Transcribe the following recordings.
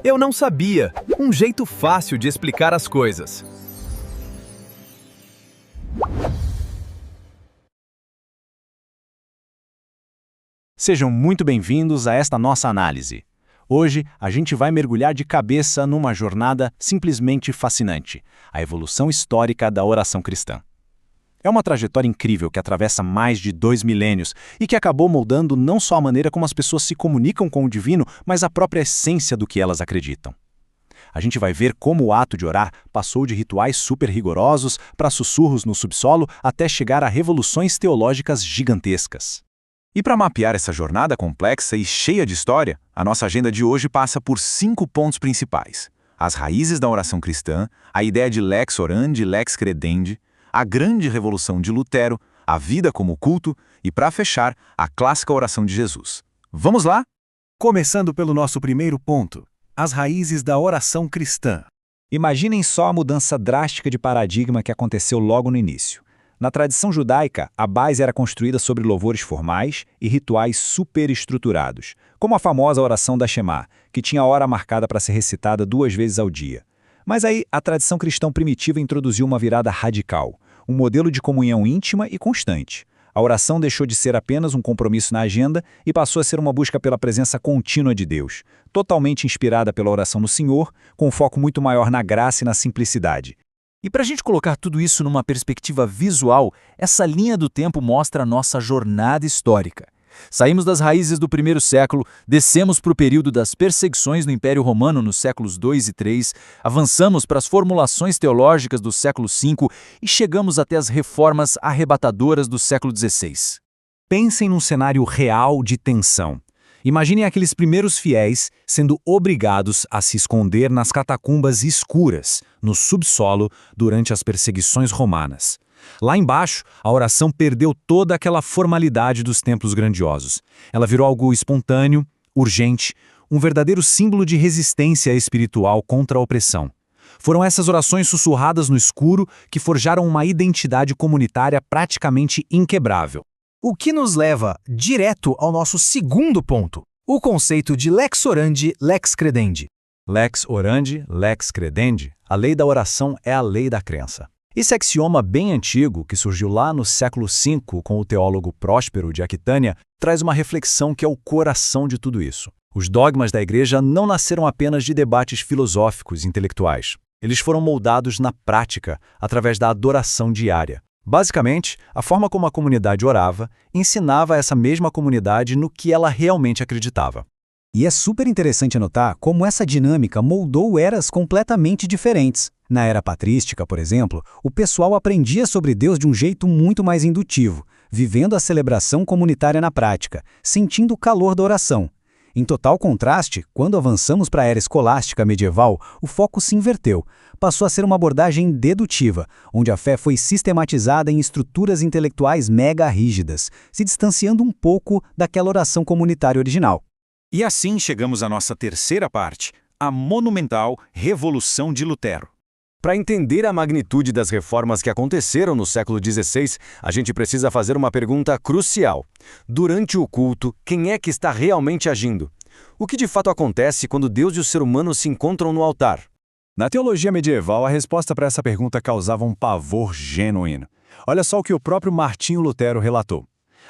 Eu não sabia. Um jeito fácil de explicar as coisas. Sejam muito bem-vindos a esta nossa análise. Hoje, a gente vai mergulhar de cabeça numa jornada simplesmente fascinante, a evolução histórica da oração cristã. É uma trajetória incrível que atravessa mais de 2 milênios e que acabou moldando não só a maneira como as pessoas se comunicam com o divino, mas a própria essência do que elas acreditam. A gente vai ver como o ato de orar passou de rituais super rigorosos para sussurros no subsolo até chegar a revoluções teológicas gigantescas. E para mapear essa jornada complexa e cheia de história, a nossa agenda de hoje passa por 5 pontos principais: as raízes da oração cristã, a ideia de lex orandi, lex credendi, a grande revolução de Lutero, a vida como culto e, para fechar, a clássica oração de Jesus. Vamos lá? Começando pelo nosso primeiro ponto, as raízes da oração cristã. Imaginem só a mudança drástica de paradigma que aconteceu logo no início. Na tradição judaica, a base era construída sobre louvores formais e rituais superestruturados, como a famosa oração da Shema, que tinha hora marcada para ser recitada 2 vezes ao dia. Mas aí, a tradição cristã primitiva introduziu uma virada radical, um modelo de comunhão íntima e constante. A oração deixou de ser apenas um compromisso na agenda e passou a ser uma busca pela presença contínua de Deus, totalmente inspirada pela oração no Senhor, com um foco muito maior na graça e na simplicidade. E para a gente colocar tudo isso numa perspectiva visual, essa linha do tempo mostra a nossa jornada histórica. Saímos das raízes do primeiro século, descemos para o período das perseguições no Império Romano nos séculos II e III, avançamos para as formulações teológicas do século V e chegamos até as reformas arrebatadoras do século XVI. Pensem num cenário real de tensão. Imaginem aqueles primeiros fiéis sendo obrigados a se esconder nas catacumbas escuras, no subsolo, durante as perseguições romanas. Lá embaixo, a oração perdeu toda aquela formalidade dos templos grandiosos. Ela virou algo espontâneo, urgente, um verdadeiro símbolo de resistência espiritual contra a opressão. Foram essas orações sussurradas no escuro que forjaram uma identidade comunitária praticamente inquebrável. O que nos leva direto ao nosso segundo ponto, o conceito de lex orandi, lex credendi. Lex orandi, lex credendi, a lei da oração é a lei da crença. Esse axioma bem antigo, que surgiu lá no século V com o teólogo Próspero de Aquitânia, traz uma reflexão que é o coração de tudo isso. Os dogmas da Igreja não nasceram apenas de debates filosóficos e intelectuais. Eles foram moldados na prática, através da adoração diária. Basicamente, a forma como a comunidade orava ensinava essa mesma comunidade no que ela realmente acreditava. E é super interessante notar como essa dinâmica moldou eras completamente diferentes. Na era patrística, por exemplo, o pessoal aprendia sobre Deus de um jeito muito mais indutivo, vivendo a celebração comunitária na prática, sentindo o calor da oração. Em total contraste, quando avançamos para a era escolástica medieval, o foco se inverteu. Passou a ser uma abordagem dedutiva, onde a fé foi sistematizada em estruturas intelectuais mega rígidas, se distanciando um pouco daquela oração comunitária original. E assim chegamos à nossa terceira parte, a monumental Revolução de Lutero. Para entender a magnitude das reformas que aconteceram no século XVI, a gente precisa fazer uma pergunta crucial. Durante o culto, quem é que está realmente agindo? O que de fato acontece quando Deus e o ser humano se encontram no altar? Na teologia medieval, a resposta para essa pergunta causava um pavor genuíno. Olha só o que o próprio Martinho Lutero relatou.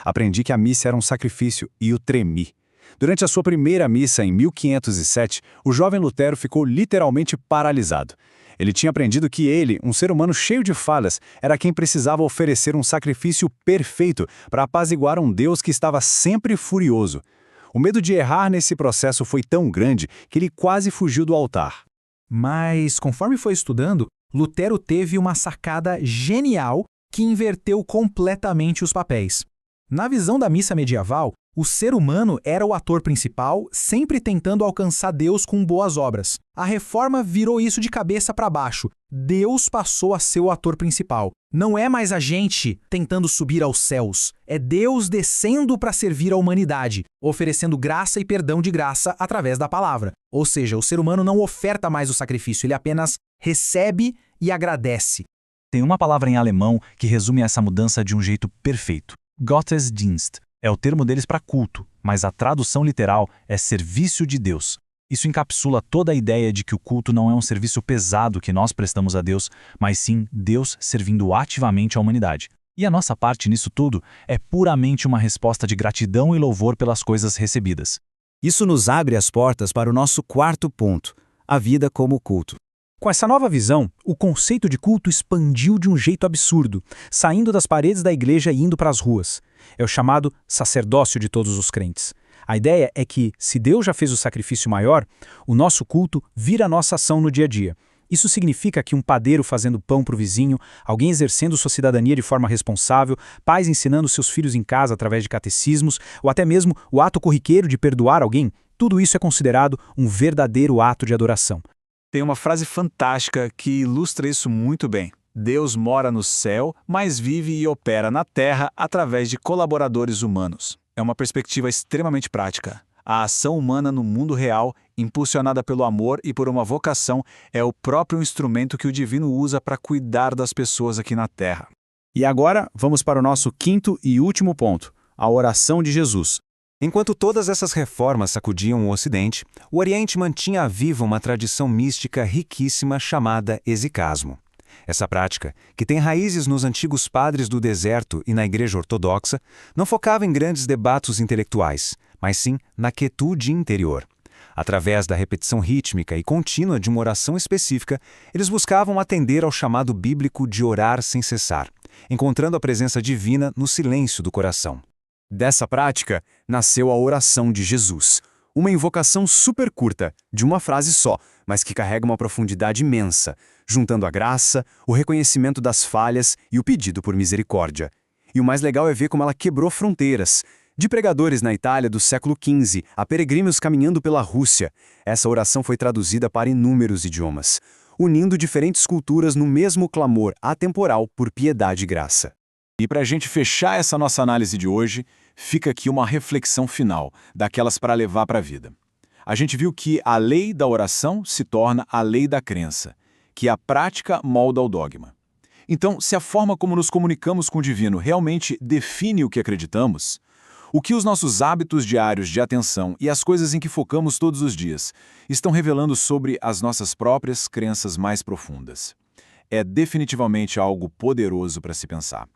Aprendi que a missa era um sacrifício e o tremi. Durante a sua primeira missa, em 1507, o jovem Lutero ficou literalmente paralisado. Ele tinha aprendido que ele, um ser humano cheio de falhas, era quem precisava oferecer um sacrifício perfeito para apaziguar um Deus que estava sempre furioso. O medo de errar nesse processo foi tão grande que ele quase fugiu do altar. Mas, conforme foi estudando, Lutero teve uma sacada genial que inverteu completamente os papéis. Na visão da missa medieval, o ser humano era o ator principal, sempre tentando alcançar Deus com boas obras. A reforma virou isso de cabeça para baixo. Deus passou a ser o ator principal. Não é mais a gente tentando subir aos céus. É Deus descendo para servir a humanidade, oferecendo graça e perdão de graça através da palavra. Ou seja, o ser humano não oferta mais o sacrifício, ele apenas recebe e agradece. Tem uma palavra em alemão que resume essa mudança de um jeito perfeito. Gottesdienst. É o termo deles para culto, mas a tradução literal é serviço de Deus. Isso encapsula toda a ideia de que o culto não é um serviço pesado que nós prestamos a Deus, mas sim Deus servindo ativamente à humanidade. E a nossa parte nisso tudo é puramente uma resposta de gratidão e louvor pelas coisas recebidas. Isso nos abre as portas para o nosso quarto ponto, a vida como culto. Com essa nova visão, o conceito de culto expandiu de um jeito absurdo, saindo das paredes da igreja e indo para as ruas. É o chamado sacerdócio de todos os crentes. A ideia é que, se Deus já fez o sacrifício maior, o nosso culto vira a nossa ação no dia a dia. Isso significa que um padeiro fazendo pão para o vizinho, alguém exercendo sua cidadania de forma responsável, pais ensinando seus filhos em casa através de catecismos, ou até mesmo o ato corriqueiro de perdoar alguém, tudo isso é considerado um verdadeiro ato de adoração. Tem uma frase fantástica que ilustra isso muito bem. Deus mora no céu, mas vive e opera na terra através de colaboradores humanos. É uma perspectiva extremamente prática. A ação humana no mundo real, impulsionada pelo amor e por uma vocação, é o próprio instrumento que o divino usa para cuidar das pessoas aqui na terra. E agora, vamos para o nosso quinto e último ponto, a oração de Jesus. Enquanto todas essas reformas sacudiam o Ocidente, o Oriente mantinha viva uma tradição mística riquíssima chamada exicasmo. Essa prática, que tem raízes nos antigos padres do deserto e na Igreja Ortodoxa, não focava em grandes debates intelectuais, mas sim na quietude interior. Através da repetição rítmica e contínua de uma oração específica, eles buscavam atender ao chamado bíblico de orar sem cessar, encontrando a presença divina no silêncio do coração. Dessa prática, nasceu a oração de Jesus, uma invocação super curta, de uma frase só, mas que carrega uma profundidade imensa, juntando a graça, o reconhecimento das falhas e o pedido por misericórdia. E o mais legal é ver como ela quebrou fronteiras. De pregadores na Itália do século XV a peregrinos caminhando pela Rússia, essa oração foi traduzida para inúmeros idiomas, unindo diferentes culturas no mesmo clamor atemporal por piedade e graça. E para a gente fechar essa nossa análise de hoje, fica aqui uma reflexão final, daquelas para levar para a vida. A gente viu que a lei da oração se torna a lei da crença, que a prática molda o dogma. Então, se a forma como nos comunicamos com o divino realmente define o que acreditamos, o que os nossos hábitos diários de atenção e as coisas em que focamos todos os dias estão revelando sobre as nossas próprias crenças mais profundas. É definitivamente algo poderoso para se pensar.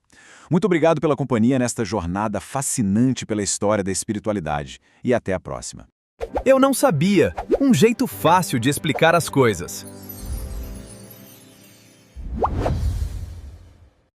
Muito obrigado pela companhia nesta jornada fascinante pela história da espiritualidade e até a próxima. Eu não sabia. Um jeito fácil de explicar as coisas.